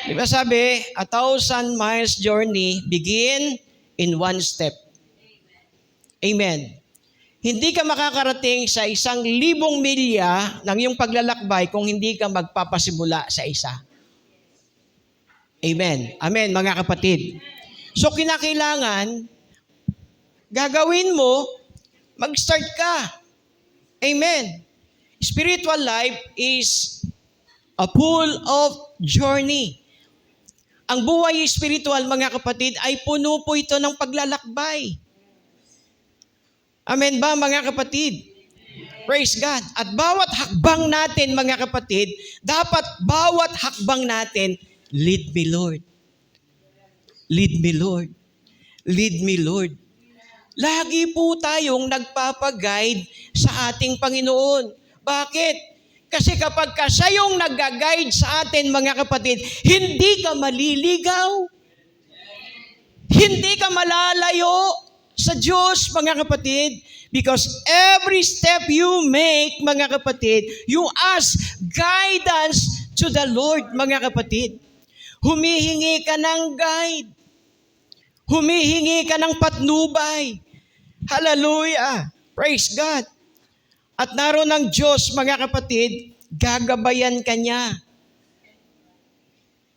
Di ba sabi, 1,000 miles journey begin in one step. Amen. Hindi ka makakarating sa 1,000 milya ng iyong paglalakbay kung hindi ka magpapasimula sa isa. Amen. Amen, mga kapatid. So, kinakailangan, gagawin mo, mag-start ka. Amen. Spiritual life is a full of journey. Ang buhay spiritual, mga kapatid, ay puno po ito ng paglalakbay. Amen ba, mga kapatid? Praise God. At bawat hakbang natin, mga kapatid, dapat bawat hakbang natin, lead me, Lord. Lead me, Lord. Lead me, Lord. Lagi po tayong nagpapaguide sa ating Panginoon. Bakit? Kasi kapag siya yung nag-guide sa atin, mga kapatid, hindi ka maliligaw. Hindi ka malalayo sa Diyos, mga kapatid. Because every step you make, mga kapatid, you ask guidance to the Lord, mga kapatid. Humihingi ka ng guide. Humihingi ka ng patnubay. Hallelujah. Praise God. At naroon ng Diyos, mga kapatid, gagabayan ka niya.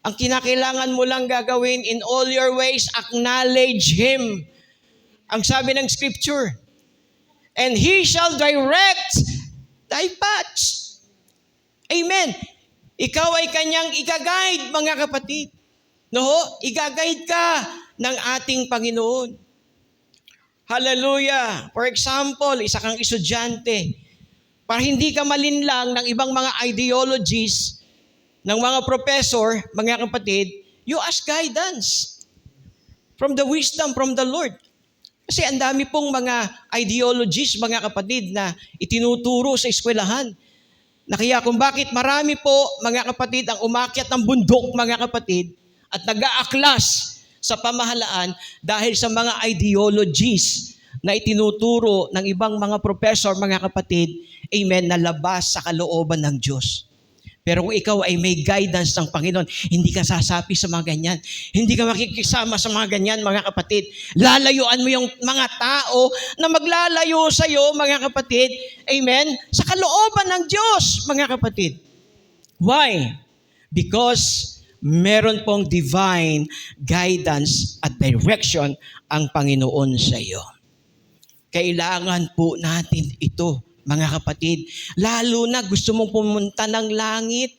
Ang kinakailangan mo lang gagawin, in all your ways, acknowledge Him. Ang sabi ng Scripture, and He shall direct thy paths. Amen. Ikaw ay kanyang i-guide, mga kapatid. No? I-guide ka ng ating Panginoon. Hallelujah. For example, isa kang estudyante, para hindi ka malinlang ng ibang mga ideologies ng mga professor, mga kapatid, you ask guidance from the wisdom from the Lord. Kasi ang dami pong mga ideologies, mga kapatid, na itinuturo sa eskwelahan. Na kaya kung bakit marami po, mga kapatid, ang umakyat ng bundok, mga kapatid, at nag-aaklas sa pamahalaan dahil sa mga ideologies na itinuturo ng ibang mga professor, mga kapatid, amen, na labas sa kalooban ng Diyos. Pero kung ikaw ay may guidance ng Panginoon, hindi ka sasapi sa mga ganyan. Hindi ka makikisama sa mga ganyan, mga kapatid. Lalayuan mo yung mga tao na maglalayo sa iyo, mga kapatid, amen, sa kalooban ng Diyos, mga kapatid. Why? Because meron pong divine guidance at direction ang Panginoon sa iyo. Kailangan po natin ito, mga kapatid. Lalo na gusto mong pumunta ng langit.